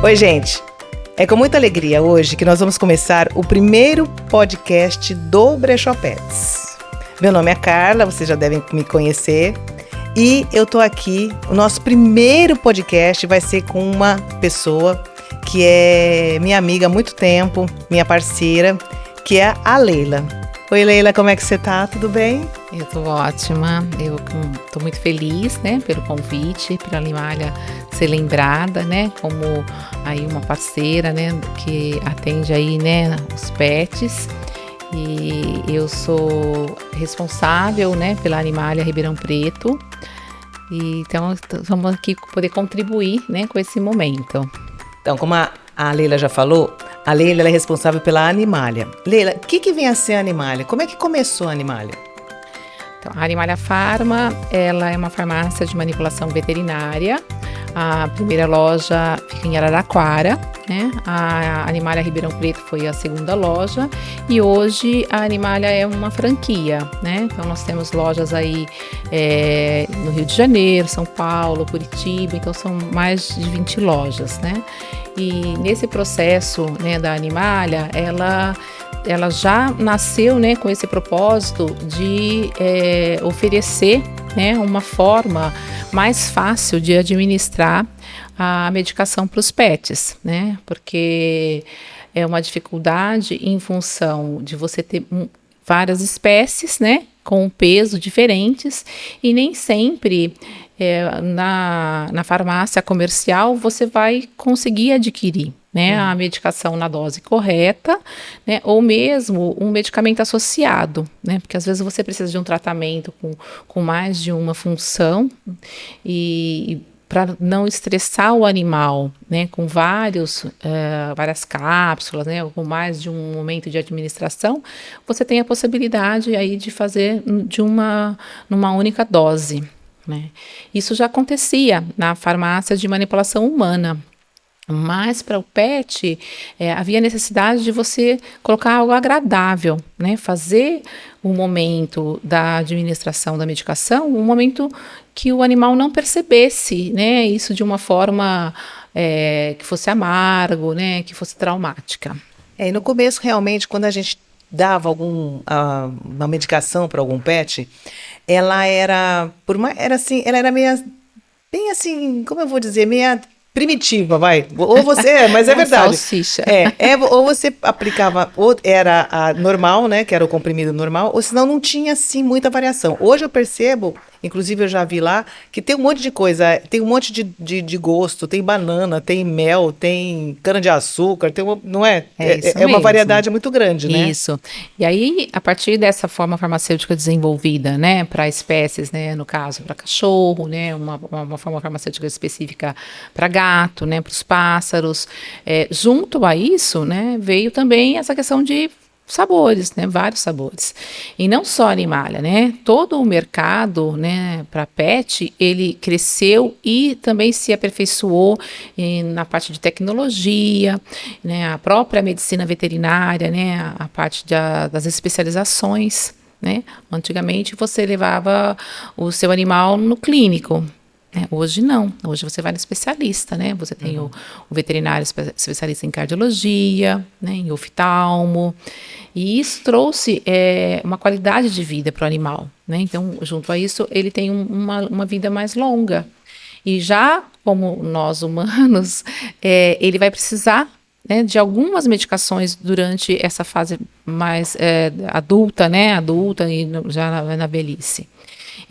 Oi, gente. É com muita alegria hoje que nós vamos começar o primeiro podcast do Brechó Pets. Meu nome é Carla, vocês já devem me conhecer. E eu tô aqui, o nosso primeiro podcast vai ser com uma pessoa que é minha amiga há muito tempo, minha parceira, que é a Leila. Oi, Leila, como é que você tá? Tudo bem? Eu tô ótima, eu tô muito feliz, né, pelo convite, pela Animalia ser lembrada, né, como aí uma parceira, né, que atende aí, né, os pets. E eu sou responsável, né, pela Animalia Ribeirão Preto. E então vamos aqui poder contribuir, né, com esse momento. Então, como a Leila já falou, a Leila ela é responsável pela Animalia. Leila, o que vem a ser a Animalia? Como é que começou a Animalia? Então, a Animalia Pharma, ela é uma farmácia de manipulação veterinária. A primeira loja fica em Araraquara, né? A Animalia Ribeirão Preto foi a segunda loja e hoje a Animalia é uma franquia, né? Então nós temos lojas aí no Rio de Janeiro, São Paulo, Curitiba, então são mais de 20 lojas, né? E nesse processo, né, da Animalia, ela já nasceu, né, com esse propósito de oferecer, né, uma forma mais fácil de administrar a medicação para os pets, né, porque é uma dificuldade em função de você ter várias espécies, né, com peso diferentes e nem sempre na farmácia comercial você vai conseguir adquirir, né, a medicação na dose correta, né, ou mesmo um medicamento associado, né, porque às vezes você precisa de um tratamento com mais de uma função e para não estressar o animal, né, com várias cápsulas, né, ou com mais de um momento de administração, você tem a possibilidade aí de fazer numa única dose, né. Isso já acontecia na farmácia de manipulação humana, mas para o pet havia necessidade de você colocar algo agradável, né? Fazer o momento da administração da medicação um momento que o animal não percebesse, né? Isso de uma forma que fosse amargo, né? Que fosse traumática. E no começo, realmente, quando a gente dava uma medicação para algum pet, ela era meio, bem assim, como eu vou dizer, meia primitiva, vai. Ou você, mas é verdade. Salsicha. Ou você aplicava, ou era a normal, né, que era o comprimido normal, ou senão não tinha, assim, muita variação. Hoje eu percebo, inclusive eu já vi lá, que tem um monte de coisa, tem um monte de gosto, tem banana, tem mel, tem cana-de-açúcar, não é? É uma variedade muito grande, né? Isso. E aí, a partir dessa forma farmacêutica desenvolvida, né, para espécies, né, no caso, para cachorro, né, uma forma farmacêutica específica para gato, né, para os pássaros. Junto a isso, né, veio também essa questão de sabores, né, vários sabores. E não só a Animalia, né, todo o mercado, né, para pet, ele cresceu e também se aperfeiçoou na parte de tecnologia, né, a própria medicina veterinária, né, a parte das especializações, né. Antigamente você levava o seu animal no clínico. Hoje não, hoje você vai no especialista, né? Você tem o veterinário especialista em cardiologia, né? Em oftalmo, e isso trouxe uma qualidade de vida para o animal, né? Então, junto a isso, ele tem uma vida mais longa. E já como nós humanos, ele vai precisar, né, de algumas medicações durante essa fase mais adulta, né? Adulta e já na velhice.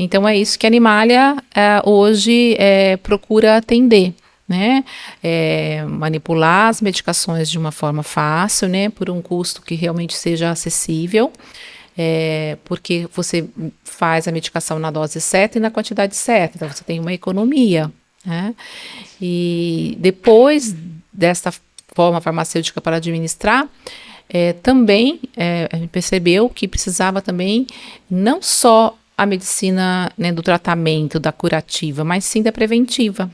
Então, é isso que a Animalia hoje procura atender, né? Manipular as medicações de uma forma fácil, né? Por um custo que realmente seja acessível, porque você faz a medicação na dose certa e na quantidade certa, então você tem uma economia, né? E depois desta forma farmacêutica para administrar, também percebeu que precisava também não só a medicina, né, do tratamento, da curativa, mas sim da preventiva.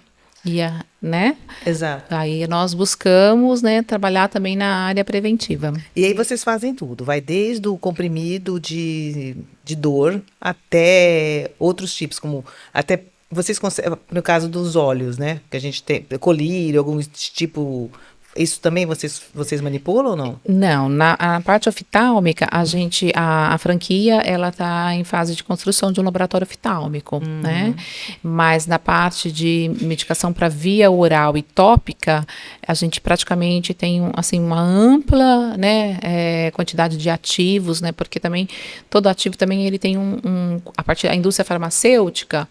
Né? Exato. Aí nós buscamos, né, trabalhar também na área preventiva. E aí vocês fazem tudo, vai desde o comprimido de dor até outros tipos, como até vocês conseguem, no caso dos óleos, né? Que a gente tem colírio, algum tipo. Isso também vocês manipulam ou não? Não, a parte oftálmica, a franquia, ela está em fase de construção de um laboratório oftálmico, né? Mas na parte de medicação para via oral e tópica, a gente praticamente tem, assim, uma ampla, né, quantidade de ativos, né? Porque também, todo ativo também, ele tem a indústria farmacêutica,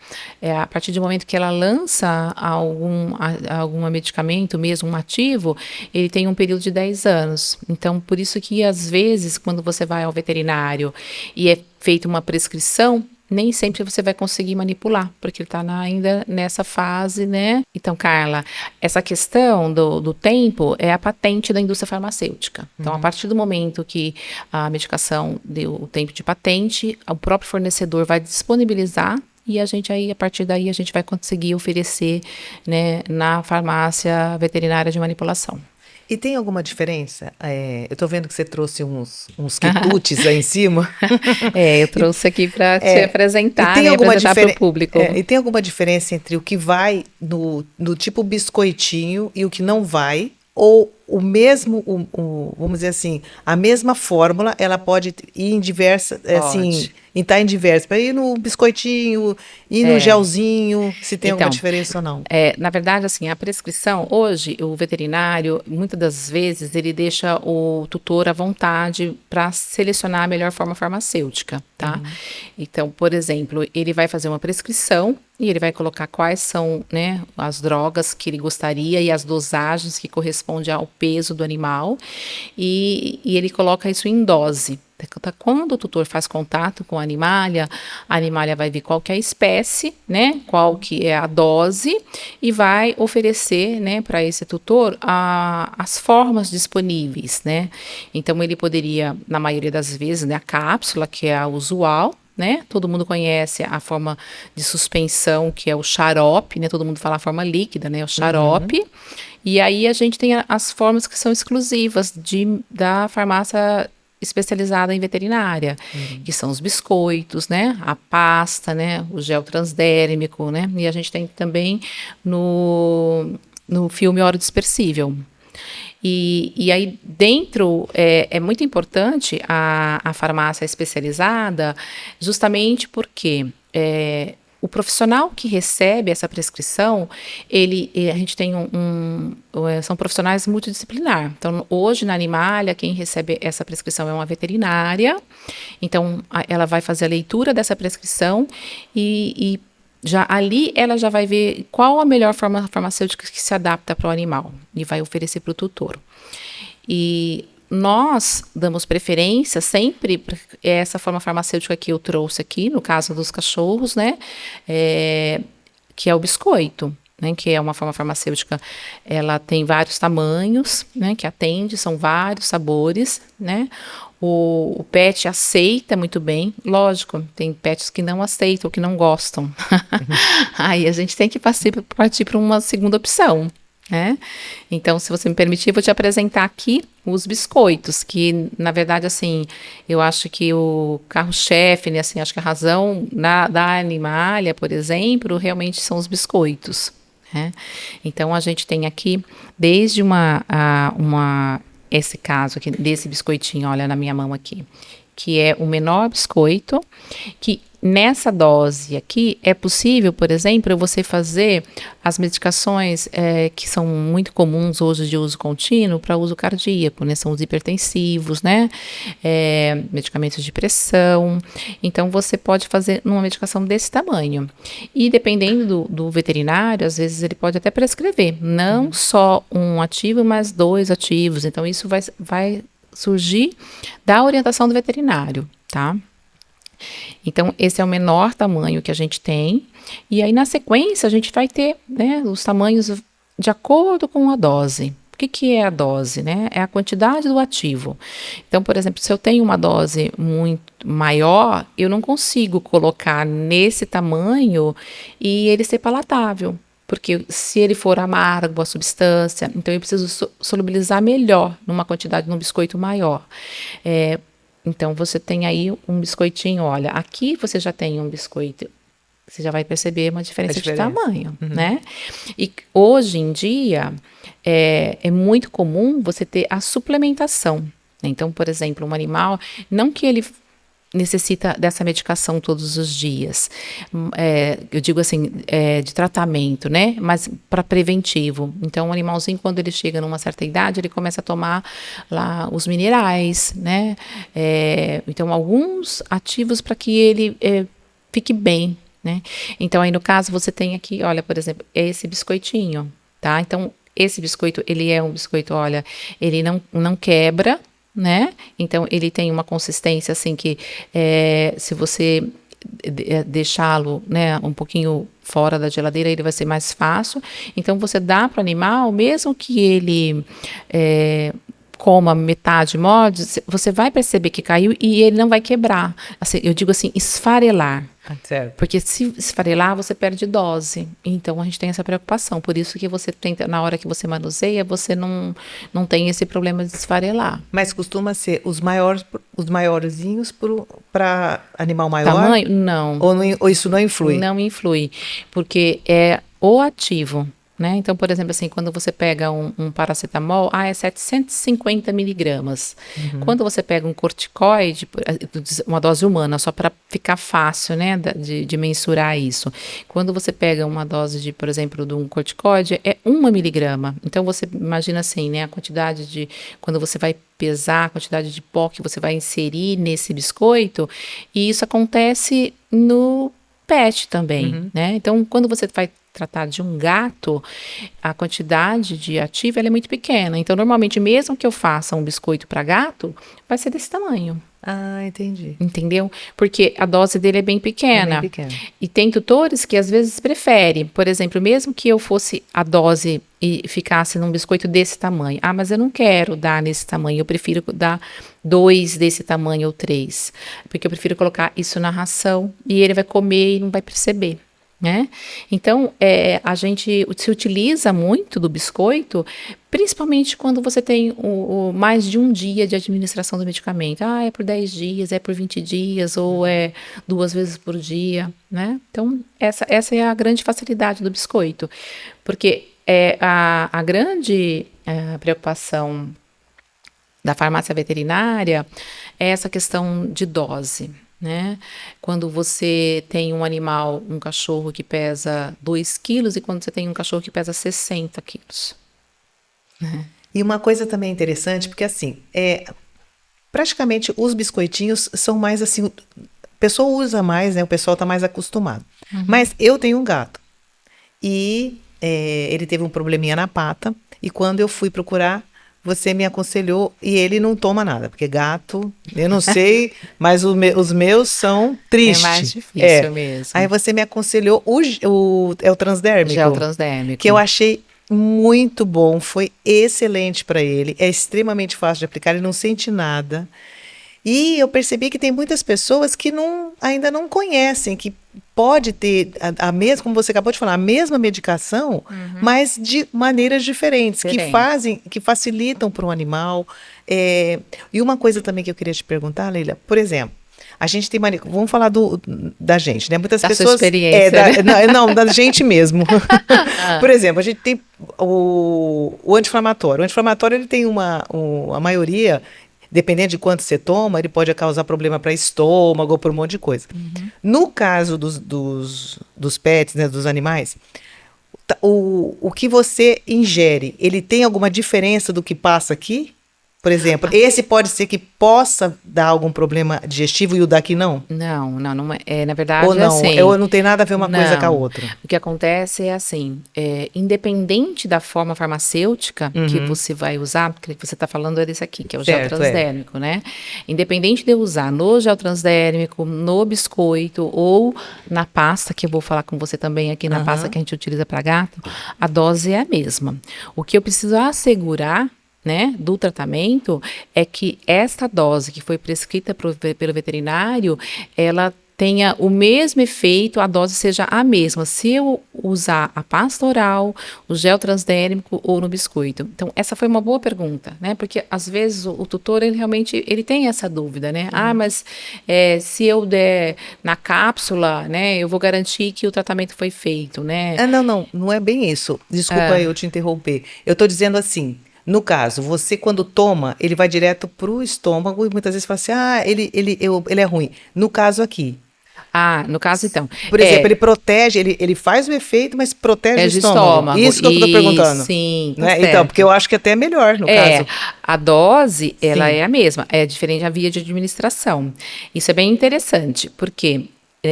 a partir do momento que ela lança algum medicamento mesmo, um ativo, ele tem um período de 10 anos. Então, por isso que, às vezes, quando você vai ao veterinário e é feita uma prescrição, nem sempre você vai conseguir manipular, porque ele está ainda nessa fase, né? Então, Carla, essa questão do tempo é a patente da indústria farmacêutica. Então, a partir do momento que a medicação deu o tempo de patente, o próprio fornecedor vai disponibilizar e a partir daí, a gente vai conseguir oferecer, né, na farmácia veterinária de manipulação. E tem alguma diferença? Eu tô vendo que você trouxe uns quitutes aí em cima. Eu trouxe aqui para te apresentar, né, apresentar para o público. E tem alguma diferença entre o que vai no tipo biscoitinho e o que não vai? Ou o mesmo, vamos dizer assim, a mesma fórmula, ela pode ir em diversas, assim, estar em diversas, para ir no biscoitinho, ir no gelzinho, se tem alguma diferença ou não. Na verdade, assim, a prescrição, hoje, o veterinário, muitas das vezes, ele deixa o tutor à vontade para selecionar a melhor forma farmacêutica, tá? Então, por exemplo, ele vai fazer uma prescrição e ele vai colocar quais são, né, as drogas que ele gostaria e as dosagens que correspondem ao peso do animal, e ele coloca isso em dose. Quando o tutor faz contato com a animalia vai ver qual que é a espécie, né, qual que é a dose, e vai oferecer, né, para esse tutor as formas disponíveis, né. Então, ele poderia, na maioria das vezes, né, a cápsula, que é a usual, né? Todo mundo conhece a forma de suspensão, que é o xarope, né? Todo mundo fala a forma líquida, né? O xarope. E aí a gente tem as formas que são exclusivas da farmácia especializada em veterinária, que são os biscoitos, né? A pasta, né? O gel transdérmico, né? E a gente tem também no filme orodispersível. E aí dentro é muito importante a farmácia especializada, justamente porque o profissional que recebe essa prescrição, a gente tem são profissionais multidisciplinar. Então, hoje na Animalia, quem recebe essa prescrição é uma veterinária. Então, ela vai fazer a leitura dessa prescrição e ali ela já vai ver qual a melhor forma farmacêutica que se adapta para o animal e vai oferecer para o tutor. E nós damos preferência sempre para essa forma farmacêutica que eu trouxe aqui, no caso dos cachorros, né, que é o biscoito, né, que é uma forma farmacêutica, ela tem vários tamanhos, né, que atende, são vários sabores, né. O pet aceita muito bem, lógico, tem pets que não aceitam, que não gostam. Aí a gente tem que partir para uma segunda opção, né? Então, se você me permitir, eu vou te apresentar aqui os biscoitos, que, na verdade, assim, eu acho que o carro-chefe, né, assim, acho que a razão da Animalia, por exemplo, realmente são os biscoitos, né? Então, a gente tem aqui, desde esse caso aqui, desse biscoitinho, olha na minha mão aqui, que é o menor biscoito, que nessa dose aqui é possível, por exemplo, você fazer as medicações que são muito comuns hoje de uso contínuo para uso cardíaco, né? São os hipertensivos, né? Medicamentos de pressão. Então, você pode fazer uma medicação desse tamanho. E dependendo do veterinário, às vezes ele pode até prescrever, não só um ativo, mas 2 ativos. Então, isso vai surgir da orientação do veterinário, tá? Então, esse é o menor tamanho que a gente tem. E aí, na sequência, a gente vai ter, né, os tamanhos de acordo com a dose. O que é a dose, né? É a quantidade do ativo. Então, por exemplo, se eu tenho uma dose muito maior, eu não consigo colocar nesse tamanho e ele ser palatável. Porque se ele for amargo, a substância, então eu preciso solubilizar melhor numa quantidade, num biscoito maior. Então, você tem aí um biscoitinho, olha, aqui você já tem um biscoito você já vai perceber uma diferença de tamanho, Uhum. né? E hoje em dia, é muito comum você ter a suplementação, né? Então, por exemplo, um animal, não que ele necessita dessa medicação todos os dias, eu digo assim, de tratamento, né? Mas para preventivo. Então, o animalzinho, quando ele chega numa certa idade, ele começa a tomar lá os minerais, né? Então, alguns ativos para que ele fique bem, né? Então, aí no caso, você tem aqui, olha, por exemplo, esse biscoitinho, tá? Então, esse biscoito, ele é um biscoito, olha, ele não quebra, né? Então, ele tem uma consistência assim que se você deixá-lo, né, um pouquinho fora da geladeira, ele vai ser mais fácil. Então, você dá para o animal, mesmo que ele coma metade morde, você vai perceber que caiu e ele não vai quebrar. Assim, eu digo assim, esfarelar. Certo. Porque se esfarelar, você perde dose. Então, a gente tem essa preocupação. Por isso que você tenta, na hora que você manuseia, você não tem esse problema de esfarelar. Mas costuma ser os maiorzinhos para animal maior? Tamanho? Não. Ou isso não influi? Não influi. Porque é o ativo, né? Então, por exemplo, assim, quando você pega um paracetamol, é 750 miligramas. Uhum. Quando você pega um corticoide, uma dose humana, só para ficar fácil, né, de mensurar isso. Quando você pega uma dose por exemplo, de um corticoide, é 1 miligrama. Então, você imagina assim, né, a quantidade quando você vai pesar, a quantidade de pó que você vai inserir nesse biscoito, e isso acontece no pet também, né? Então, quando você vai tratar de um gato, a quantidade de ativo ela é muito pequena. Então, normalmente, mesmo que eu faça um biscoito para gato, vai ser desse tamanho. Ah, entendi. Entendeu? Porque a dose dele é bem pequena. É bem pequena. E tem tutores que às vezes preferem. Por exemplo, mesmo que eu fosse a dose e ficasse num biscoito desse tamanho. Mas eu não quero dar nesse tamanho. Eu prefiro dar 2 desse tamanho ou 3. Porque eu prefiro colocar isso na ração e ele vai comer e não vai perceber. Né? Então, a gente se utiliza muito do biscoito, principalmente quando você tem mais de um dia de administração do medicamento. É por 10 dias, é por 20 dias, ou é 2 vezes por dia, né? Então, essa é a grande facilidade do biscoito, porque a grande preocupação da farmácia veterinária é essa questão de dose. Né? Quando você tem um animal, um cachorro que pesa 2 quilos e quando você tem um cachorro que pesa 60 quilos. Né? E uma coisa também interessante, porque assim, praticamente os biscoitinhos são mais assim, a pessoa usa mais, né? O pessoal está mais acostumado. Uhum. Mas eu tenho um gato e ele teve um probleminha na pata e quando eu fui procurar, você me aconselhou e ele não toma nada, porque gato, eu não sei, mas os meus são tristes. É mais difícil mesmo. Aí você me aconselhou o transdérmico. Gel transdérmico. Que eu achei muito bom, foi excelente para ele, é extremamente fácil de aplicar, ele não sente nada. E eu percebi que tem muitas pessoas que ainda não conhecem, que pode ter a mesma, como você acabou de falar, a mesma medicação, mas de maneiras diferentes, que facilitam para o animal. E uma coisa também que eu queria te perguntar, Leila, por exemplo, a gente tem mania, vamos falar da gente, né? Muitas pessoas. Sua experiência, né? Não, da gente mesmo. Por exemplo, a gente tem o anti-inflamatório. O anti-inflamatório ele tem a maioria. Dependendo de quanto você toma, ele pode causar problema para estômago ou para um monte de coisa. Uhum. No caso dos pets, né, dos animais, o que você ingere, ele tem alguma diferença do que passa aqui? Por exemplo, esse pode ser que possa dar algum problema digestivo e o daqui não? Não é. Na verdade, ou não, assim, não tem nada a ver uma coisa com a outra. O que acontece é assim, independente da forma farmacêutica que você vai usar, porque você está falando desse aqui, que é o gel transdérmico, né? Independente de eu usar no gel transdérmico, no biscoito ou na pasta, que eu vou falar com você também aqui, na pasta que a gente utiliza para gato, a dose é a mesma. O que eu preciso assegurar, né, do tratamento é que esta dose que foi prescrita pelo veterinário, ela tenha o mesmo efeito, a dose seja a mesma, se eu usar a pasta oral, o gel transdérmico ou no biscoito. Então, essa foi uma boa pergunta, né? Porque às vezes o tutor, ele realmente, ele tem essa dúvida, né? Mas se eu der na cápsula, né, eu vou garantir que o tratamento foi feito, né? Não é bem isso. Desculpa eu te interromper. Eu tô dizendo assim, no caso, você quando toma, ele vai direto pro estômago e muitas vezes fala assim, ele é ruim. No caso aqui, No caso, então, por exemplo, ele protege, ele faz o efeito, mas protege o de estômago. Isso que eu tô perguntando. Sim, tá Né? Então, porque certo. eu acho que até é melhor no caso. A dose, ela Sim. é a mesma, é diferente a via de administração. Isso é bem interessante, porque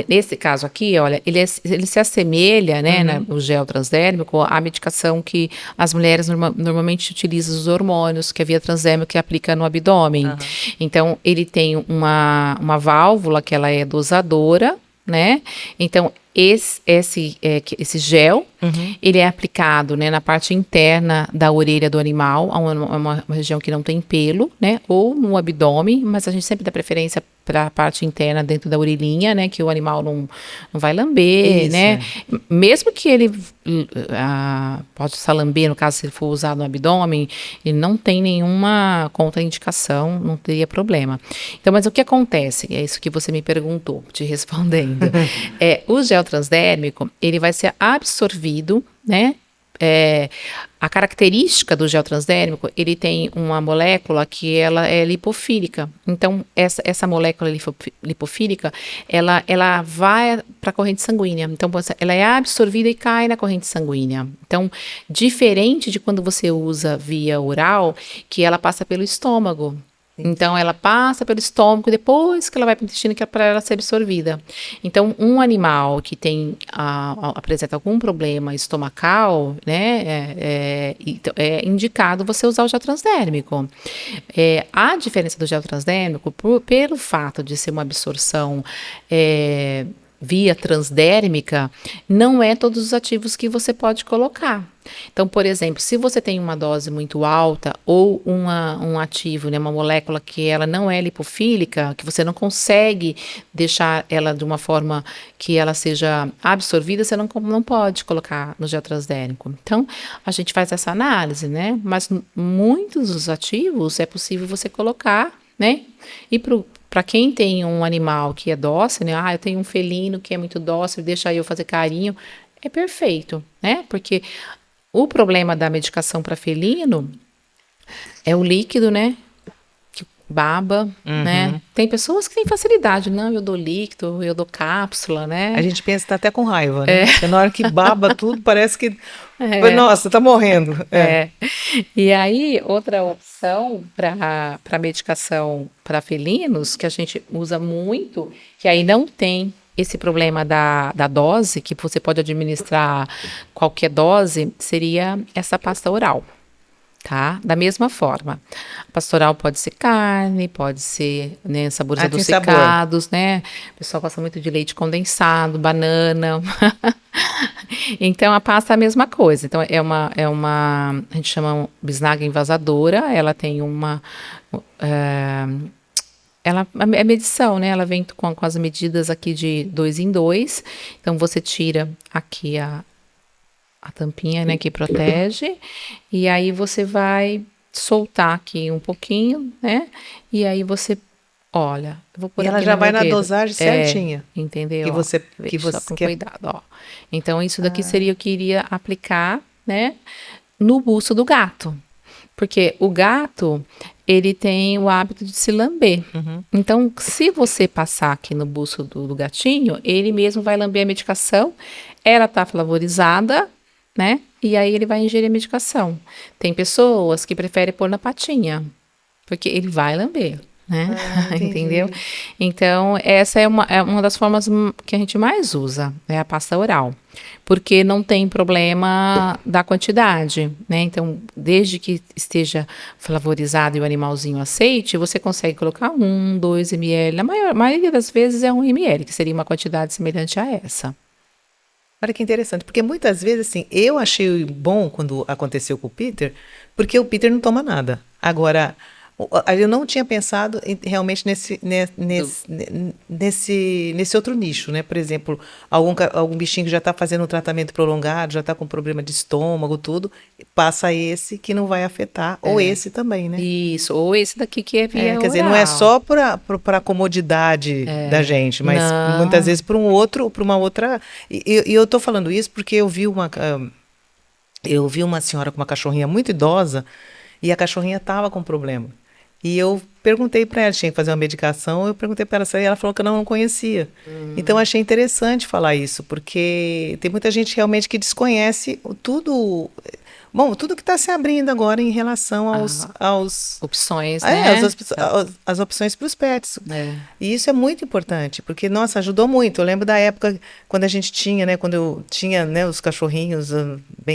nesse caso aqui, olha, ele se assemelha, né, o gel transdérmico, à medicação que as mulheres normalmente utilizam, os hormônios, que é a via transdérmica que aplica no abdômen. Então, ele tem uma válvula que ela é dosadora, né? Então, esse gel, ele é aplicado, né, na parte interna da orelha do animal, uma região que não tem pelo, né, ou no abdômen, mas a gente sempre dá preferência para a parte interna dentro da orelhinha, né, que o animal não vai lamber, Isso, né, mesmo que ele pode só lamber, no caso se ele for usado no abdômen, ele não tem nenhuma contraindicação, não teria problema. Então, mas o que acontece? É isso que você me perguntou, te respondendo. O gel transdérmico, ele vai ser absorvido, né? A característica do gel transdérmico, ele tem uma molécula que ela é lipofílica. Então, essa molécula lipofílica, ela vai para a corrente sanguínea. Então, ela é absorvida e cai na corrente sanguínea. Então, diferente de quando você usa via oral, que ela passa pelo estômago. Então, ela passa pelo estômago depois que ela vai para o intestino, que é para ela ser absorvida. Então, um animal que apresenta algum problema estomacal, né, é indicado você usar o gel transdérmico. A diferença do gel transdérmico, pelo fato de ser uma absorção via transdérmica, não é todos os ativos que você pode colocar. Então, por exemplo, se você tem uma dose muito alta ou um ativo, né, uma molécula que ela não é lipofílica, que você não consegue deixar ela de uma forma que ela seja absorvida, você não pode colocar no gel transdérmico. Então, a gente faz essa análise, né? Mas muitos dos ativos é possível você colocar, né? E para quem tem um animal que é dócil, né? Eu tenho um felino que é muito dócil, deixa eu fazer carinho, é perfeito, né? Porque o problema da medicação para felino é o líquido, né? Que baba, né? Tem pessoas que têm facilidade. Não, eu dou líquido, eu dou cápsula, né? A gente pensa que tá até com raiva, né? Porque na hora que baba tudo, parece que... Nossa, tá morrendo. E aí, outra opção para medicação para felinos, que a gente usa muito, que aí não tem esse problema da dose, que você pode administrar qualquer dose, seria essa pasta oral, tá? Da mesma forma. A pasta oral pode ser carne, pode ser, né, sabores adocicados, né? O pessoal gosta muito de leite condensado, banana. Então, a pasta é a mesma coisa. Então, a gente chama bisnaga envasadora, ela tem é medição, né? Ela vem com as medidas aqui de 2 em 2. Então, você tira aqui a tampinha, né, que protege. E aí, você vai soltar aqui um pouquinho, né? E aí, você... Olha, eu vou pôr e ela aqui já no vai meu na dedo. dosagem certinha. Entendeu? Que você Só com quer... cuidado, ó. Então, isso daqui seria o que iria aplicar, né, no buço do gato. Porque o gato, ele tem o hábito de se lamber. Então, se você passar aqui no buço do gatinho, ele mesmo vai lamber a medicação, ela tá flavorizada, né? E aí ele vai ingerir a medicação. Tem pessoas que preferem pôr na patinha, porque ele vai lamber. Né? Entendeu? Então, essa é uma das formas que a gente mais usa, é a pasta oral, porque não tem problema da quantidade, né? Então, desde que esteja flavorizado e o animalzinho aceite, você consegue colocar 1, 2 ml, na maioria das vezes é 1 ml, que seria uma quantidade semelhante a essa. Olha que interessante, porque muitas vezes, assim, eu achei bom quando aconteceu com o Peter, porque o Peter não toma nada. Agora... Eu não tinha pensado realmente nesse outro nicho, né? Por exemplo, algum bichinho que já está fazendo um tratamento prolongado, já está com problema de estômago, tudo, passa esse que não vai afetar, ou esse também, né? Isso, ou esse daqui que é via Quer dizer, não é oral. só para a comodidade da gente, mas muitas Não. vezes para uma outra. E eu estou falando isso porque eu vi uma senhora com uma cachorrinha muito idosa e a cachorrinha estava com problema. E eu perguntei para ela, tinha que fazer uma medicação, eu perguntei para ela se ela falou que eu não conhecia. Então achei interessante falar isso, porque tem muita gente realmente que desconhece tudo. Bom, tudo que está se abrindo agora em relação aos Opções, né? as opções para os pets. É. E isso é muito importante, porque, nossa, ajudou muito. Eu lembro da época quando a gente tinha, né, quando eu tinha, né, os cachorrinhos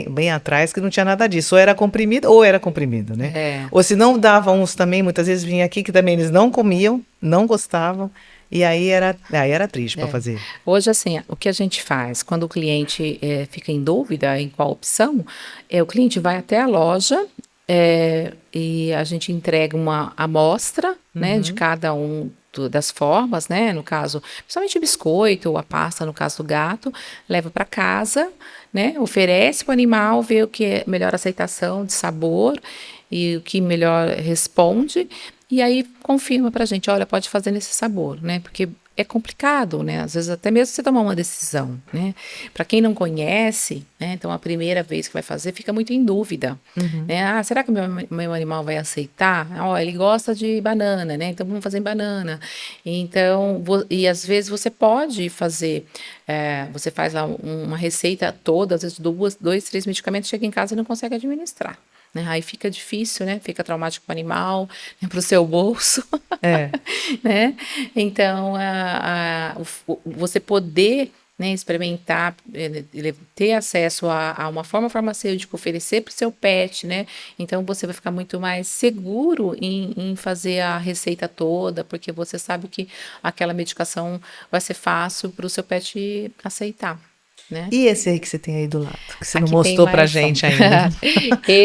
bem atrás, que não tinha nada disso. Ou era comprimido, né? É. Ou se não dava uns também, muitas vezes vinha aqui que também eles não comiam, não gostavam. E aí era triste para fazer. Hoje, assim, o que a gente faz? Quando o cliente fica em dúvida em qual opção, o cliente vai até a loja e a gente entrega uma amostra, né, de cada um das formas, né, no caso, principalmente o biscoito ou a pasta, no caso do gato, leva para casa, né, oferece para o animal, vê o que é melhor aceitação de sabor e o que melhor responde, e aí confirma para a gente, olha, pode fazer nesse sabor, né, porque é complicado, né? Às vezes até mesmo você tomar uma decisão, né? Para quem não conhece, né? Então a primeira vez que vai fazer fica muito em dúvida, né? Ah, será que meu animal vai aceitar? Ó, ele gosta de banana, né? Então vamos fazer em banana. Então, e às vezes você pode fazer, você faz lá uma receita toda, às vezes dois, três medicamentos, chega em casa e não consegue administrar. Né? Aí fica difícil, né? Fica traumático para o animal, né? Para o seu bolso. É. Né? Então, você poder, né, experimentar, ter acesso a uma forma farmacêutica, oferecer para o seu pet, né? Então, você vai ficar muito mais seguro em fazer a receita toda, porque você sabe que aquela medicação vai ser fácil para o seu pet aceitar. Né? E esse aí que você tem aí do lado, que você Aqui não mostrou pra gente ainda.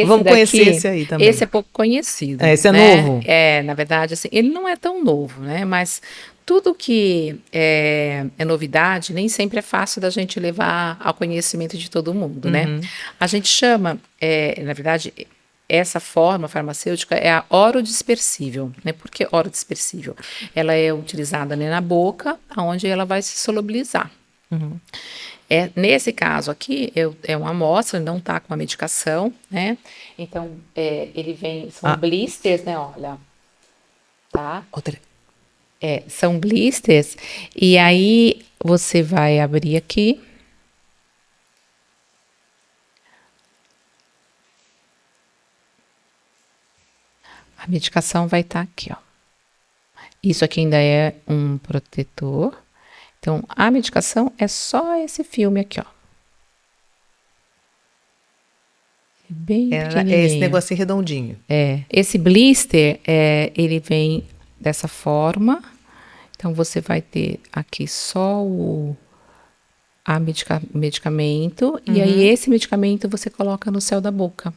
Vamos conhecer esse aí também. Esse é pouco conhecido. Esse é né? novo? Na verdade, assim, ele não é tão novo, né? Mas tudo que é novidade nem sempre é fácil da gente levar ao conhecimento de todo mundo, né? A gente chama, na verdade, essa forma farmacêutica é a orodispersível, né? Por que orodispersível? Ela é utilizada, né, na boca, onde ela vai se solubilizar. Nesse caso aqui, é uma amostra, não está com a medicação, né? Então, ele vem, são blisters, né? Olha, tá? São blisters, e aí você vai abrir aqui. A medicação vai estar aqui, ó. Isso aqui ainda é um protetor. Então, a medicação é só esse filme aqui, ó. Bem pequenininho. É esse negocinho redondinho. Esse blister, ele vem dessa forma. Então, você vai ter aqui só o medicamento. E aí, esse medicamento você coloca no céu da boca.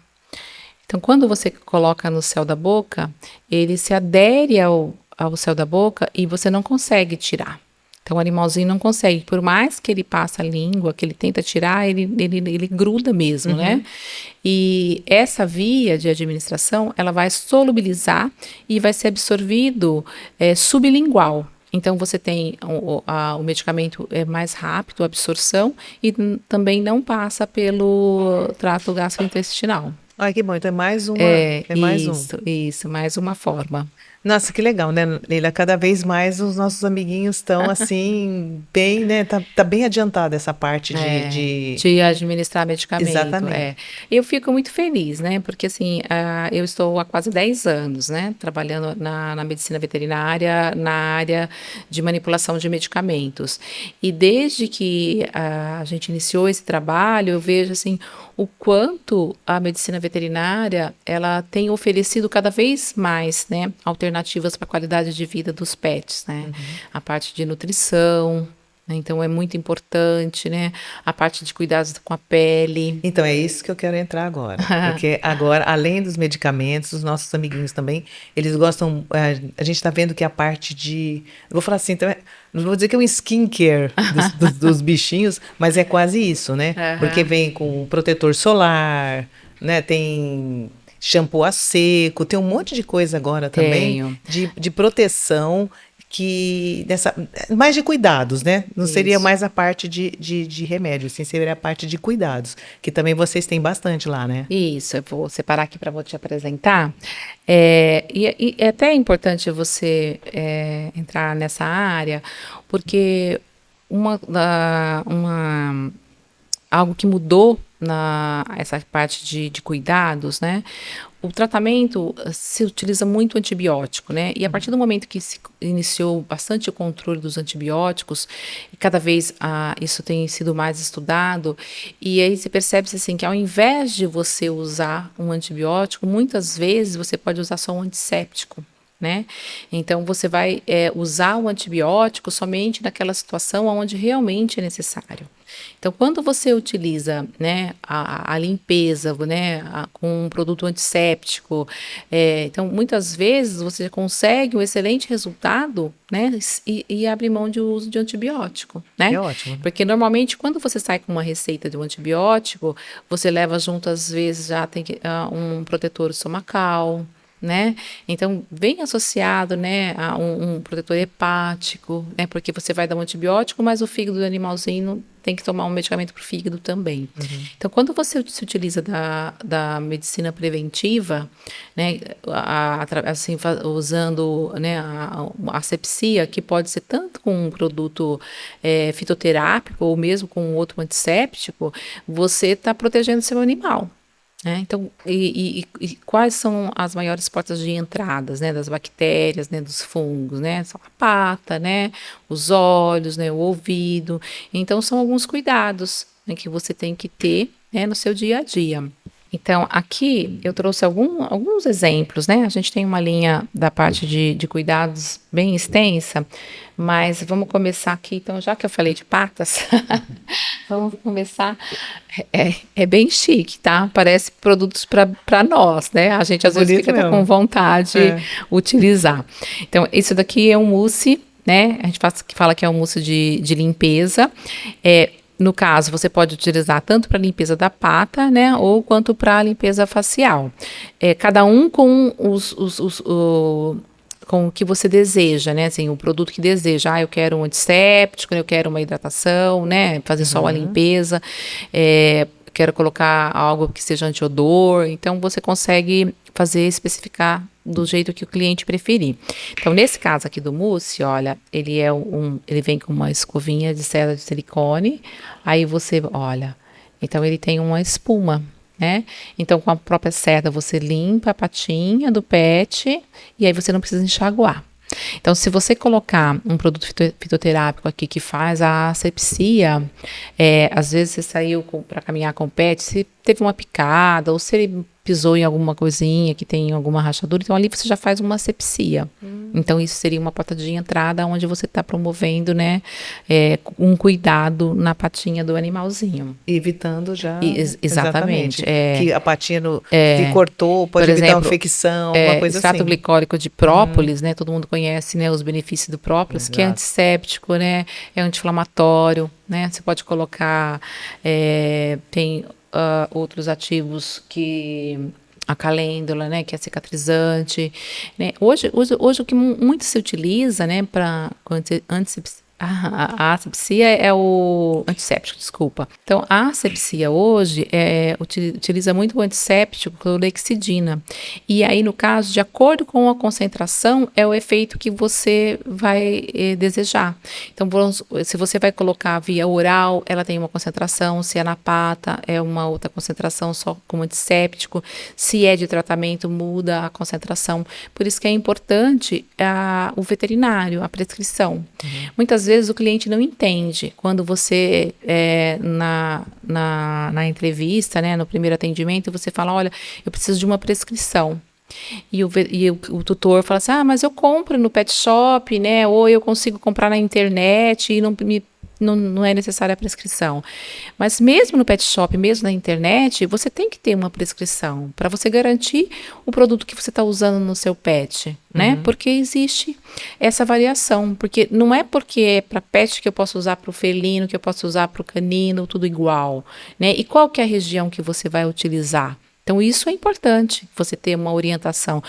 Então, quando você coloca no céu da boca, ele se adere ao céu da boca e você não consegue tirar. Então, o animalzinho não consegue. Por mais que ele passe a língua, que ele tenta tirar, ele gruda mesmo, né? E essa via de administração, ela vai solubilizar e vai ser absorvido sublingual. Então, você tem o medicamento mais rápido, a absorção, e também não passa pelo trato gastrointestinal. Ai, que bom. Então é mais uma. Isso, mais uma forma. Nossa, que legal, né, Leila? Cada vez mais os nossos amiguinhos estão assim, bem, né? Tá bem adiantada essa parte de administrar medicamento. Exatamente. Eu fico muito feliz, né? Porque assim, eu estou há quase 10 anos, né? Trabalhando na medicina veterinária, na área de manipulação de medicamentos. E desde que a gente iniciou esse trabalho, eu vejo assim o quanto a medicina veterinária ela tem oferecido cada vez mais, né, alternativas para a qualidade de vida dos pets, né? A parte de nutrição, né? Então é muito importante, né? A parte de cuidados com a pele. Então, é isso que eu quero entrar agora. Porque agora, além dos medicamentos, os nossos amiguinhos também, eles gostam. A gente está vendo que a parte de. Eu vou falar assim, então, não vou dizer que é um skincare dos bichinhos, mas é quase isso, né? Porque Aham. vem com protetor solar, né? Tem shampoo a seco, tem um monte de coisa agora também Tenho. de proteção mais de cuidados, né? Não seria Isso. mais a parte de remédio, sim, seria a parte de cuidados, que também vocês têm bastante lá, né? Isso, eu vou separar aqui para te apresentar. E é até importante você entrar nessa área, porque algo que mudou essa parte de cuidados, né? O tratamento se utiliza muito antibiótico, né? E a partir do momento que se iniciou bastante o controle dos antibióticos, e cada vez isso tem sido mais estudado, e aí se percebe assim que ao invés de você usar um antibiótico, muitas vezes você pode usar só um antisséptico. Né? Então você vai usar o antibiótico somente naquela situação onde realmente é necessário. Então, quando você utiliza, né, a limpeza, né, com um produto antisséptico, então muitas vezes você consegue um excelente resultado, né, e abre mão de uso de antibiótico, né? É ótimo, né? Porque normalmente quando você sai com uma receita de um antibiótico, você leva junto às vezes já tem um protetor estomacal, né? Então, bem associado, né, a um protetor hepático, né, porque você vai dar um antibiótico, mas o fígado do animalzinho tem que tomar um medicamento para o fígado também. Então, quando você se utiliza da medicina preventiva, né, assim, usando, né, a asepsia, que pode ser tanto com um produto fitoterápico ou mesmo com outro antisséptico, você está protegendo seu animal. Então, e quais são as maiores portas de entradas, né, das bactérias, né, dos fungos, né? São a pata, né, os olhos, né, o ouvido. Então, são alguns cuidados, né, que você tem que ter, né, no seu dia a dia. Então, aqui eu trouxe alguns exemplos, né? A gente tem uma linha da parte de cuidados bem extensa, mas vamos começar aqui. Então, já que eu falei de patas, vamos começar. É bem chique, tá? Parece produtos para nós, né? A gente às vezes Bonito fica até com mesmo. vontade de utilizar. Então, isso daqui é um mousse, né? A gente fala que é um mousse de limpeza. No caso, você pode utilizar tanto para limpeza da pata, né, ou quanto para limpeza facial. Cada um com com o que você deseja, né? Assim, o produto que deseja. Eu quero um antisséptico, eu quero uma hidratação, né? Fazer só a limpeza. Quero colocar algo que seja antiodor. Então, você consegue especificar do jeito que o cliente preferir. Então, nesse caso aqui do mousse, olha, ele vem com uma escovinha de cera de silicone. Aí você, olha, então ele tem uma espuma, né? Então, com a própria cerda, você limpa a patinha do pet e aí você não precisa enxaguar. Então, se você colocar um produto fitoterápico aqui que faz a asepsia, às vezes você saiu para caminhar com o pet, se teve uma picada ou se ele pisou em alguma coisinha que tem alguma rachadura, então ali você já faz uma asepsia. Então, isso seria uma porta de entrada onde você está promovendo, né, um cuidado na patinha do animalzinho. Evitando já. Exatamente. Que a patinha se cortou, pode evitar uma infecção, uma coisa extrato assim. glicólico de própolis, né? Todo mundo conhece, né, os benefícios do própolis, que é antisséptico, né? É anti-inflamatório, né? Você pode colocar, tem outros ativos que a calêndula, né, que é cicatrizante, né? Hoje o que muito se utiliza, né, para a asepsia é o antisséptico, desculpa. Então, a asepsia hoje utiliza muito o antisséptico clorexidina. E aí, no caso, de acordo com a concentração, é o efeito que você vai desejar. Então, se você vai colocar via oral, ela tem uma concentração. Se é na pata, é uma outra concentração só como antisséptico. Se é de tratamento, muda a concentração. Por isso que é importante o veterinário, a prescrição. Muitas vezes o cliente não entende. Quando você, na entrevista, né, no primeiro atendimento, você fala, olha, eu preciso de uma prescrição. E o tutor fala assim, mas eu compro no pet shop, né, ou eu consigo comprar na internet e não me não é necessária a prescrição. Mas mesmo no pet shop, mesmo na internet, você tem que ter uma prescrição para você garantir o produto que você está usando no seu pet, né? Porque existe essa variação. Porque não é porque é para pet que eu posso usar para o felino, que eu posso usar para o canino, tudo igual, né? E qual que é a região que você vai utilizar? Então, isso é importante, você ter uma orientação.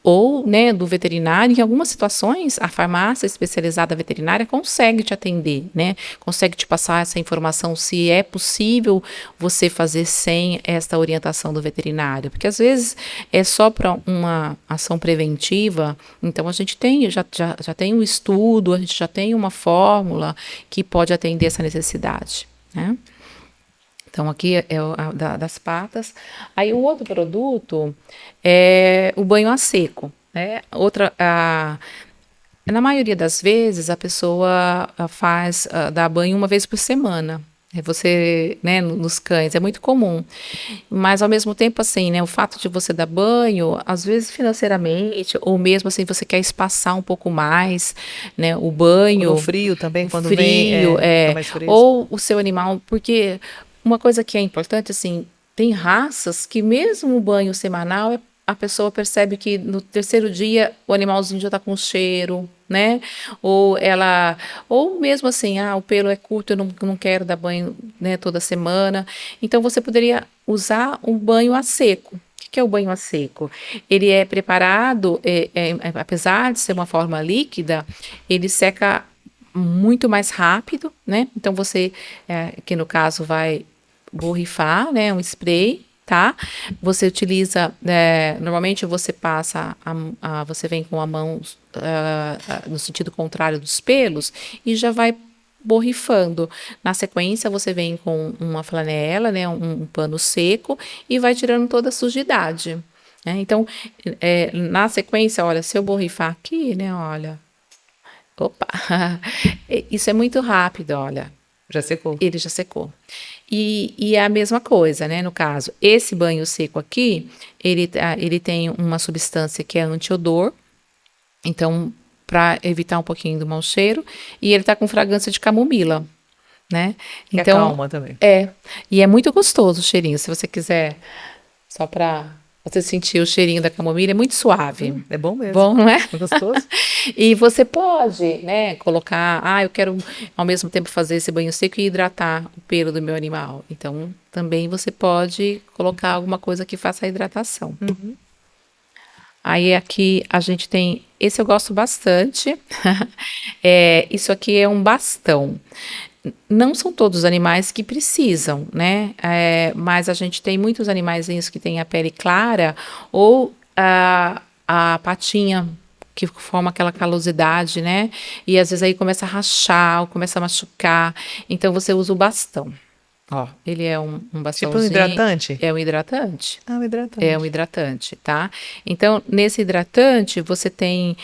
Ou, né, do veterinário, em algumas situações, a farmácia especializada veterinária consegue te atender, né? Consegue te passar essa informação se é possível você fazer sem esta orientação do veterinário. Porque às vezes é só para uma ação preventiva, então a gente já tem um estudo, a gente já tem uma fórmula que pode atender essa necessidade, né? Então, aqui é das patas. Aí, o outro produto é o banho a seco, né? Na maioria das vezes, a pessoa dá banho uma vez por semana. Você, né, nos cães, é muito comum. Mas, ao mesmo tempo, assim, né, o fato de você dar banho, às vezes financeiramente, ou mesmo assim, você quer espaçar um pouco mais, né, o banho. O frio também, quando frio, vem, fica mais fresco. ou o seu animal, porque uma coisa que é importante, assim, tem raças que mesmo o banho semanal, a pessoa percebe que no terceiro dia o animalzinho já está com cheiro, né? Ou mesmo assim, o pelo é curto, eu não quero dar banho, né, toda semana. Então, você poderia usar um banho a seco. O que é o banho a seco? Ele é preparado, apesar de ser uma forma líquida, ele seca muito mais rápido, né? Então, você, que no caso vai borrifar, né, um spray, tá? Você utiliza, normalmente você passa, você vem com a mão no sentido contrário dos pelos e já vai borrifando. Na sequência, você vem com uma flanela, né, um pano seco e vai tirando toda a sujidade, né? Então, na sequência, olha, se eu borrifar aqui, né, olha, opa, isso é muito rápido, olha. Já secou. Ele já secou. E é a mesma coisa, né? No caso, esse banho seco aqui, ele tem uma substância que é antiodor, então, para evitar um pouquinho do mau cheiro, e ele tá com fragrância de camomila, né? Que então, acalma também. E é muito gostoso o cheirinho, se você quiser, só para você sentir o cheirinho da camomila, é muito suave. É bom mesmo. Bom, não é? É gostoso. E você pode, né, colocar, eu quero ao mesmo tempo fazer esse banho seco e hidratar o pelo do meu animal. Então, também você pode colocar alguma coisa que faça a hidratação. Aí aqui a gente tem, esse eu gosto bastante, isso aqui é um bastão. Não são todos os animais que precisam, né? Mas a gente tem muitos animaizinhos que têm a pele clara ou a patinha que forma aquela calosidade, né? E às vezes aí começa a rachar ou começa a machucar. Então você usa o bastão. Ó, ele é um bastãozinho. Tipo um hidratante? É um hidratante. Um hidratante. É um hidratante, tá? Então, nesse hidratante, você tem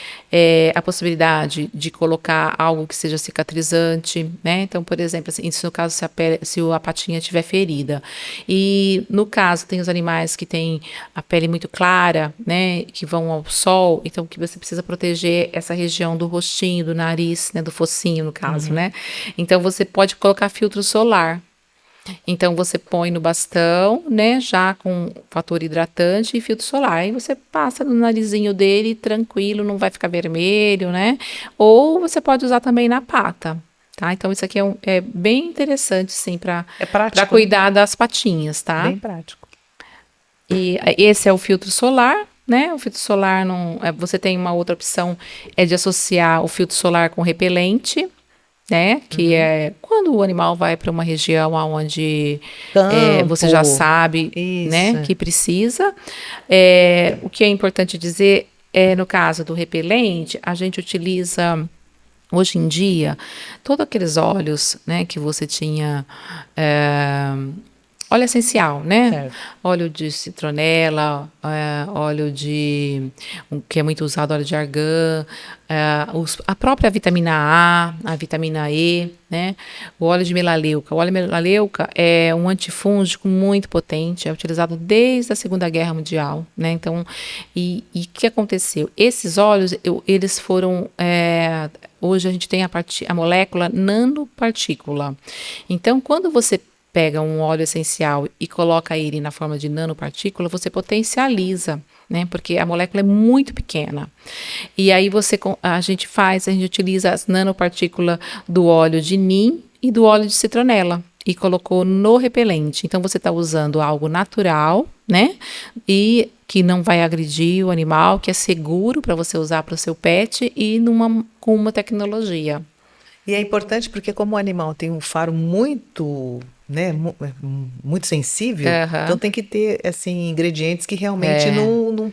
a possibilidade de colocar algo que seja cicatrizante, né? Então, por exemplo, assim, isso no caso se a patinha estiver ferida. E, no caso, tem os animais que têm a pele muito clara, né? Que vão ao sol, então que você precisa proteger essa região do rostinho, do nariz, né? Do focinho, no caso, né? Então, você pode colocar filtro solar. Então, você põe no bastão, né, já com fator hidratante e filtro solar. Aí você passa no narizinho dele, tranquilo, não vai ficar vermelho, né? Ou você pode usar também na pata, tá? Então, isso aqui é bem interessante, sim, para cuidar das patinhas, tá? Bem prático. E esse é o filtro solar, né? O filtro solar, você tem uma outra opção, de associar o filtro solar com repelente, né? Que é quando o animal vai para uma região onde você já sabe, né, que precisa. O que é importante dizer no caso do repelente, a gente utiliza hoje em dia todos aqueles óleos, né, que você tinha óleo essencial, né? Certo. Óleo de citronela, óleo que é muito usado, óleo de argan, a própria vitamina A, a vitamina E, né? O óleo de melaleuca. O óleo de melaleuca é um antifúngico muito potente, é utilizado desde a Segunda Guerra Mundial, né? Então, e o que aconteceu? Esses óleos, eles foram hoje a gente tem a molécula nanopartícula. Então, quando você pega um óleo essencial e coloca ele na forma de nanopartícula, você potencializa, né? Porque a molécula é muito pequena. E aí a gente utiliza as nanopartículas do óleo de nim e do óleo de citronela e colocou no repelente. Então você está usando algo natural, né? E que não vai agredir o animal, que é seguro para você usar para o seu pet e com uma tecnologia. E é importante porque como o animal tem um faro muito, né, muito sensível, então tem que ter assim ingredientes que realmente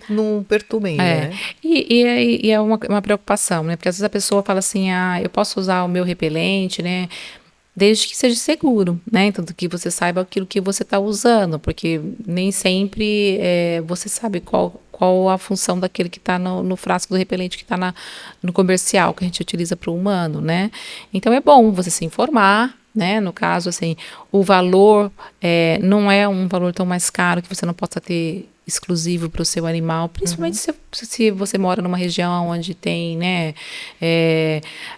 não perturbem ele, né? E é uma preocupação, né? Porque às vezes a pessoa fala assim, eu posso usar o meu repelente, né? Desde que seja seguro, né? Então, que você saiba aquilo que você está usando, porque nem sempre você sabe qual a função daquele que está no frasco do repelente que está no comercial, que a gente utiliza para o humano, né? Então, é bom você se informar, né? No caso, assim, o valor não é um valor tão mais caro que você não possa ter exclusivo para o seu animal, principalmente se você mora numa região onde tem, né,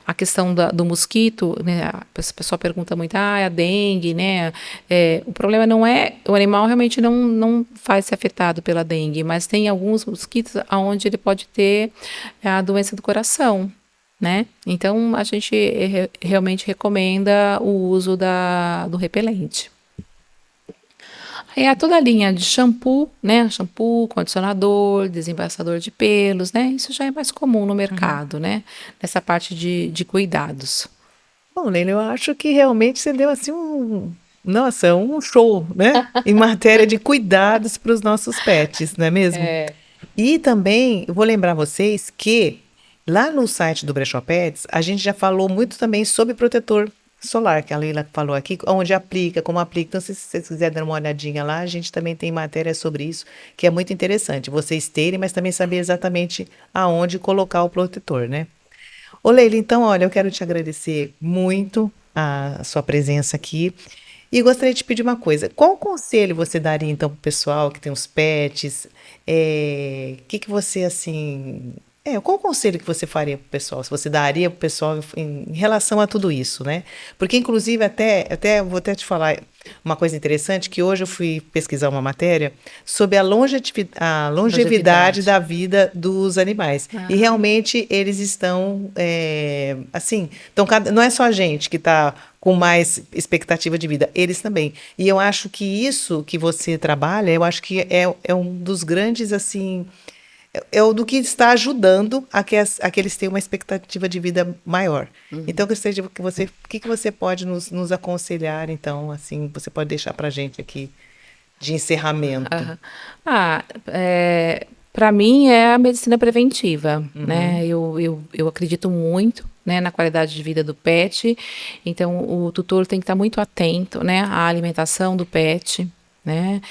a questão do mosquito, né, a pessoa pergunta muito, a dengue, né, o problema não é, o animal realmente não vai ser afetado pela dengue, mas tem alguns mosquitos onde ele pode ter a doença do coração, né, então a gente realmente recomenda o uso do repelente. Toda a linha de shampoo, né? Shampoo, condicionador, desembaraçador de pelos, né? Isso já é mais comum no mercado, né? Nessa parte de cuidados. Bom, Leila, eu acho que realmente você deu assim um show, né? Em matéria de cuidados para os nossos pets, não é mesmo? E também, eu vou lembrar vocês que lá no site do Brechó Pets, a gente já falou muito também sobre protetor solar, que a Leila falou aqui, onde aplica, como aplica. Então, se vocês quiserem dar uma olhadinha lá, a gente também tem matéria sobre isso, que é muito interessante. Vocês terem, mas também saber exatamente aonde colocar o protetor, né? Ô, Leila, então, olha, eu quero te agradecer muito a sua presença aqui. E gostaria de te pedir uma coisa. Qual conselho você daria, então, para o pessoal que tem os pets? Que você, assim... qual conselho que você faria para o pessoal? Se você daria para o pessoal em relação a tudo isso, né? Porque, inclusive, vou até te falar uma coisa interessante, que hoje eu fui pesquisar uma matéria sobre a longevidade da vida dos animais. E realmente eles estão, não é só a gente que está com mais expectativa de vida, eles também. E eu acho que isso que você trabalha, eu acho que é um dos grandes, assim... É o do que está ajudando a que eles tenham uma expectativa de vida maior. Então, eu gostaria de que o que você pode nos aconselhar, então, assim, você pode deixar para a gente aqui de encerramento. Para mim é a medicina preventiva, né? Eu acredito muito, né, na qualidade de vida do pet. Então, o tutor tem que estar muito atento, né, à alimentação do pet, né,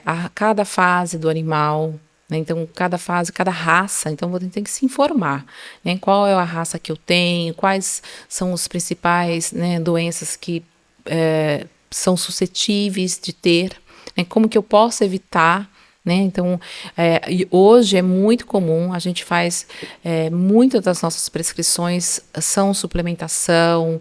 a cada fase do animal. Então, cada fase, cada raça, então você tem que se informar, né? Qual é a raça que eu tenho, quais são os principais, né, doenças que são suscetíveis de ter, né? Como que eu posso evitar, né? Então, hoje é muito comum, a gente faz, muitas das nossas prescrições são suplementação,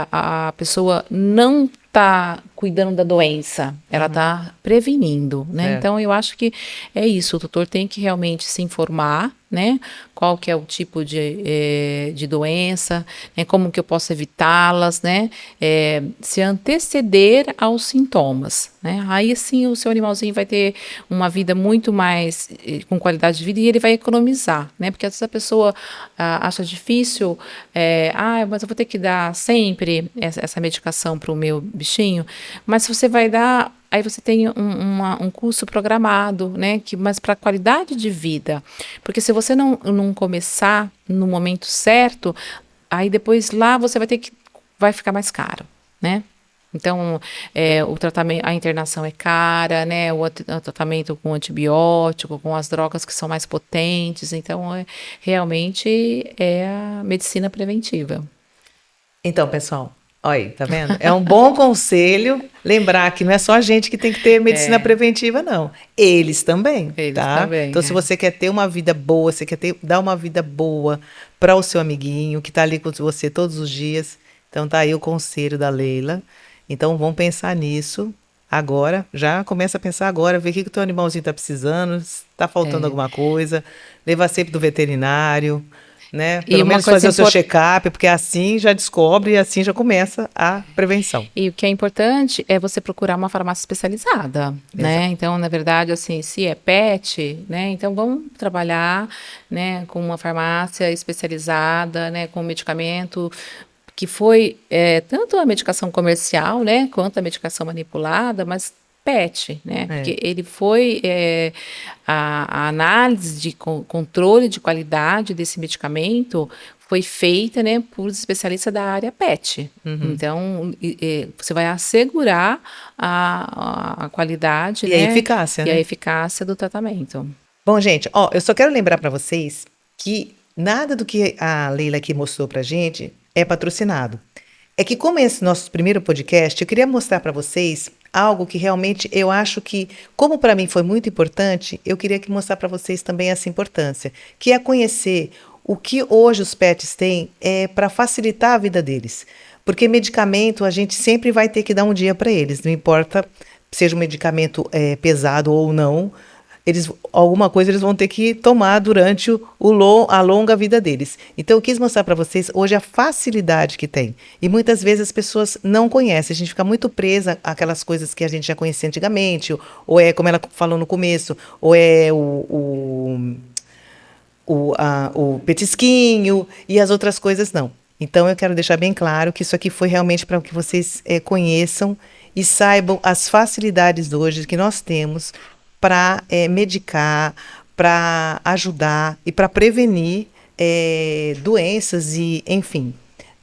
a pessoa não está cuidando da doença, ela está prevenindo, né? Então, eu acho que é isso, o tutor tem que realmente se informar, né? Qual que é o tipo de doença, né? Como que eu posso evitá-las, né? Se anteceder aos sintomas, né? Aí, sim, o seu animalzinho vai ter uma vida muito mais com qualidade de vida e ele vai economizar, né? Porque às vezes a pessoa acha difícil, mas eu vou ter que dar sempre essa medicação para o meu bichinho, mas se você vai dar, aí você tem um curso programado, né? Mas para qualidade de vida. Porque se você não começar no momento certo, aí depois lá você vai ficar mais caro, né? Então, o tratamento, a internação é cara, né? O tratamento com antibiótico, com as drogas que são mais potentes. Então, realmente é a medicina preventiva. Então, pessoal, olha aí, tá vendo? É um bom conselho lembrar que não é só a gente que tem que ter medicina preventiva, não. Eles também, Eles tá? também, Então, se você quer ter uma vida boa, você quer dar uma vida boa para o seu amiguinho que tá ali com você todos os dias, então tá aí o conselho da Leila. Então, vamos pensar nisso agora. Já começa a pensar agora, ver o que o teu animalzinho tá precisando, se tá faltando alguma coisa, levar sempre do veterinário, né? Pelo menos fazer o seu check-up, porque assim já descobre e assim já começa a prevenção. E o que é importante é você procurar uma farmácia especializada, né? Então, na verdade, assim, se é pet, né? Então, vamos trabalhar, né, com uma farmácia especializada, né, com medicamento que foi tanto a medicação comercial, né, quanto a medicação manipulada, mas PET, né? Porque ele foi a análise de controle de qualidade desse medicamento foi feita, né, por especialistas da área PET. Então, você vai assegurar a qualidade, e né, a eficácia, e a eficácia do tratamento. Bom, gente, ó, eu só quero lembrar para vocês que nada do que a Leila aqui mostrou pra gente é patrocinado. É que como esse nosso primeiro podcast, eu queria mostrar para vocês algo que realmente eu acho que, como para mim foi muito importante, eu queria mostrar para vocês também essa importância, que é conhecer o que hoje os pets têm para facilitar a vida deles. Porque medicamento a gente sempre vai ter que dar um dia para eles, não importa seja um medicamento pesado ou não, alguma coisa eles vão ter que tomar durante a longa vida deles. Então, eu quis mostrar para vocês hoje a facilidade que tem. E muitas vezes as pessoas não conhecem. A gente fica muito presa àquelas coisas que a gente já conhecia antigamente, ou é, como ela falou no começo, ou é o petisquinho e as outras coisas não. Então, eu quero deixar bem claro que isso aqui foi realmente para que vocês conheçam e saibam as facilidades hoje que nós temos para medicar, para ajudar e para prevenir doenças e, enfim,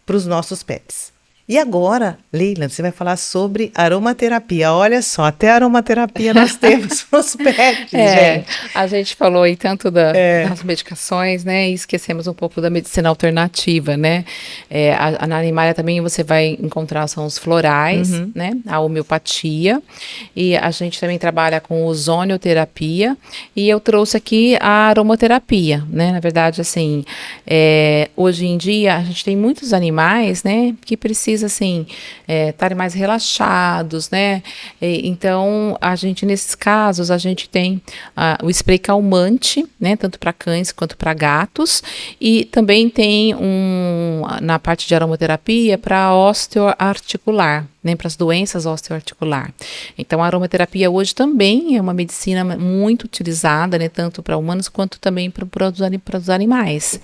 para os nossos pets. E agora, Leila, você vai falar sobre aromaterapia. Olha só, até aromaterapia nós temos para os pets, gente. A gente falou aí tanto das medicações, né, e esquecemos um pouco da medicina alternativa, né. Na Animalia também você vai encontrar são os florais, né, a homeopatia, e a gente também trabalha com ozonioterapia, e eu trouxe aqui a aromaterapia, né, na verdade, assim, hoje em dia a gente tem muitos animais, né, que precisam assim, estarem mais relaxados, né? Então, nesses casos, a gente tem o spray calmante, né? Tanto para cães quanto para gatos. E também tem na parte de aromaterapia, para osteoarticular, né, para as doenças osteoarticular. Então, a aromaterapia hoje também é uma medicina muito utilizada, né, tanto para humanos quanto também para os animais.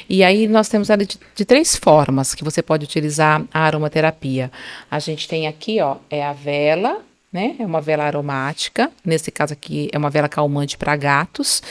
E aí nós temos ela de 3 formas que você pode utilizar a aromaterapia. A gente tem aqui, ó, a vela, né? É uma vela aromática. Nesse caso aqui é uma vela calmante para gatos.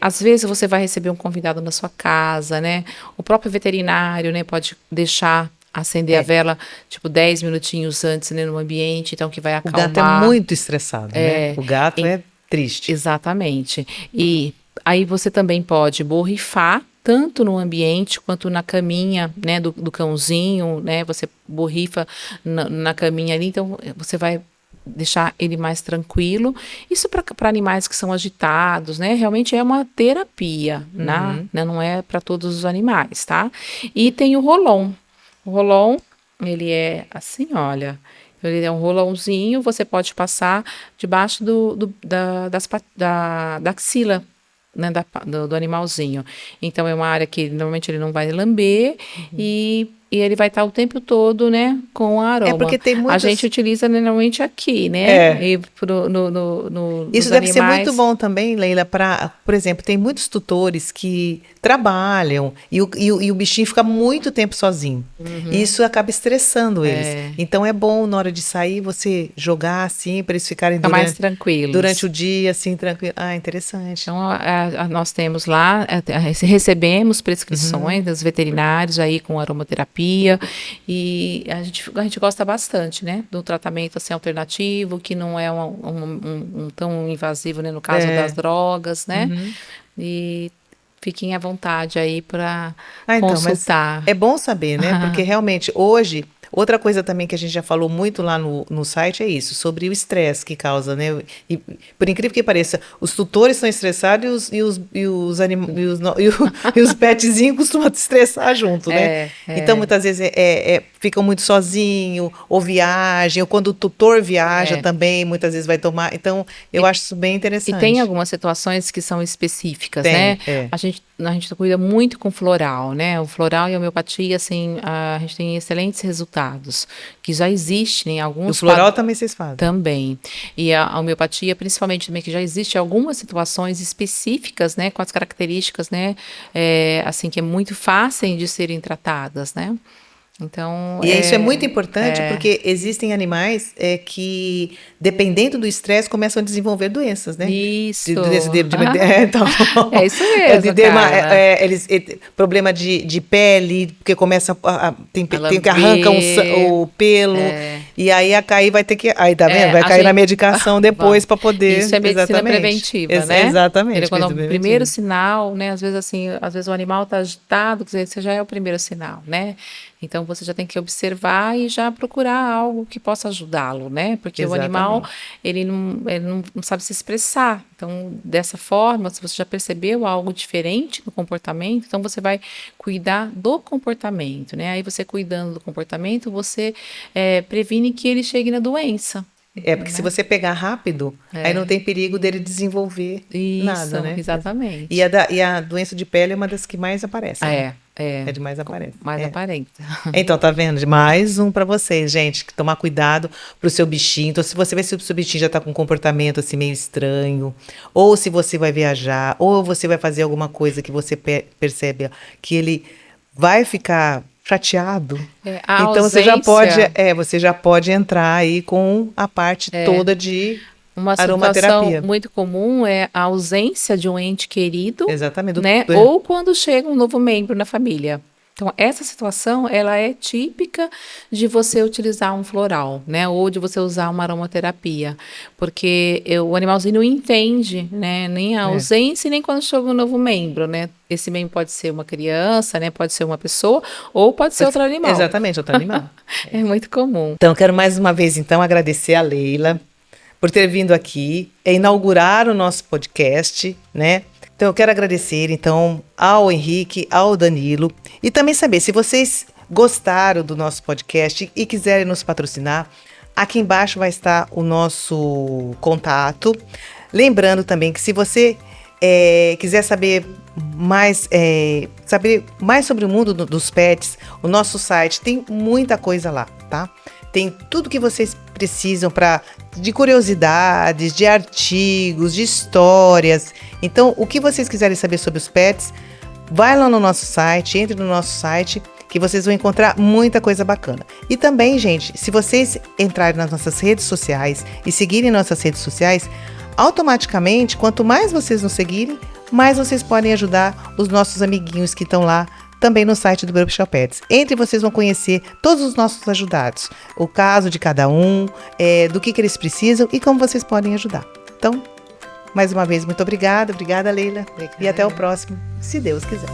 Às vezes você vai receber um convidado na sua casa, né? O próprio veterinário, né, pode deixar acender a vela, tipo, 10 minutinhos antes, né, no ambiente, então que vai acalmar. O gato é muito estressado, né? O gato é triste. Exatamente. E aí você também pode borrifar, tanto no ambiente quanto na caminha, né, do cãozinho, né, você borrifa na caminha ali, então você vai deixar ele mais tranquilo. Isso para animais que são agitados, né? Realmente é uma terapia, né? Não é para todos os animais, tá? E tem o Rolon. O Rolon, ele é assim, olha, ele é um rolãozinho, você pode passar debaixo da axila, né, do animalzinho. Então, é uma área que normalmente ele não vai lamber e ele vai estar o tempo todo, né, com a aroma. Porque tem muitos... A gente utiliza normalmente aqui, né? E isso deve ser muito bom também, Leila, por exemplo, tem muitos tutores que trabalham e o bichinho fica muito tempo sozinho. E isso acaba estressando eles. Então é bom na hora de sair você jogar assim para eles ficarem mais tranquilos durante o dia, assim, tranquilo. Ah, interessante. Então nós temos lá, recebemos prescrições dos veterinários aí com aromaterapia. aromaterapia, e a gente gosta bastante, né, do tratamento assim, alternativo, que não é um tão invasivo, né, no caso das drogas, né, e fiquem à vontade aí para então, mas consultar. é bom saber, né? Porque realmente hoje, outra coisa também que a gente já falou muito lá no site é isso, sobre o estresse que causa, né? E, por incrível que pareça, os tutores estão estressados e os petzinhos costumam te estressar junto, né? Então, muitas vezes ficam muito sozinhos, ou viajam, ou quando o tutor viaja também, muitas vezes vai tomar. Então, eu acho isso bem interessante. E tem algumas situações que são específicas, Tem, né? é. A gente cuida muito com floral, né? O floral e a homeopatia, assim, a gente tem excelentes resultados, que já existem em alguns... O floral também vocês fazem? Também. E a homeopatia, principalmente também, que já existe algumas situações específicas, né? Com as características, né? Assim, que é muito fácil de serem tratadas, né? Então, e isso é muito importante porque existem animais que, dependendo do estresse, começam a desenvolver doenças, né? Isso. Então, é isso mesmo, problema de pele, porque começa tem que arranca o pelo, e aí vai ter que... Aí, tá vendo? Vai cair na medicação depois para poder... Isso é medicina preventiva, né? Exatamente. Quando o primeiro sinal, né? Às vezes o animal está agitado, quer dizer, você já é o primeiro sinal, né? Então, você já tem que observar e já procurar algo que possa ajudá-lo, né? Porque o animal, ele não sabe se expressar. Então, dessa forma, se você já percebeu algo diferente no comportamento, então você vai cuidar do comportamento, né? Aí você cuidando do comportamento, você previne que ele chegue na doença. Porque se você pegar rápido, aí não tem perigo dele desenvolver nada, né? Exatamente. E a doença de pele é uma das que mais aparece, né? É de mais aparente. Mais aparente. Então, tá vendo? Mais um para vocês, gente. Tomar cuidado pro seu bichinho. Então, se você vê se o seu bichinho já tá com um comportamento assim meio estranho, ou se você vai viajar, ou você vai fazer alguma coisa que você percebe que ele vai ficar chateado. Então, você já pode entrar aí com a parte toda de uma situação muito comum é a ausência de um ente querido, exatamente, né? Ou quando chega um novo membro na família. Então, essa situação, ela é típica de você utilizar um floral, né? Ou de você usar uma aromaterapia. Porque o animalzinho não entende, né? Nem a ausência, nem quando chega um novo membro, né? Esse membro pode ser uma criança, né? Pode ser uma pessoa, ou pode ser outro animal. Exatamente, outro animal. É muito comum. Então, quero mais uma vez, então, agradecer a Leila por ter vindo aqui inaugurar o nosso podcast, né? Então, eu quero agradecer, então, ao Henrique, ao Danilo, e também saber, se vocês gostaram do nosso podcast e quiserem nos patrocinar, aqui embaixo vai estar o nosso contato. Lembrando também que se você quiser saber mais sobre o mundo dos pets, o nosso site tem muita coisa lá, tá? Tem tudo que vocês precisam de curiosidades, de artigos, de histórias. Então, o que vocês quiserem saber sobre os pets, vai lá no nosso site, entre no nosso site, que vocês vão encontrar muita coisa bacana. E também, gente, se vocês entrarem nas nossas redes sociais e seguirem nossas redes sociais, automaticamente, quanto mais vocês nos seguirem, mais vocês podem ajudar os nossos amiguinhos que estão lá também no site do Bruxo Pets. Entre vocês vão conhecer todos os nossos ajudados, o caso de cada um, do que eles precisam e como vocês podem ajudar. Então, mais uma vez, muito obrigada. Obrigada, Leila. Obrigada. E até o próximo, se Deus quiser.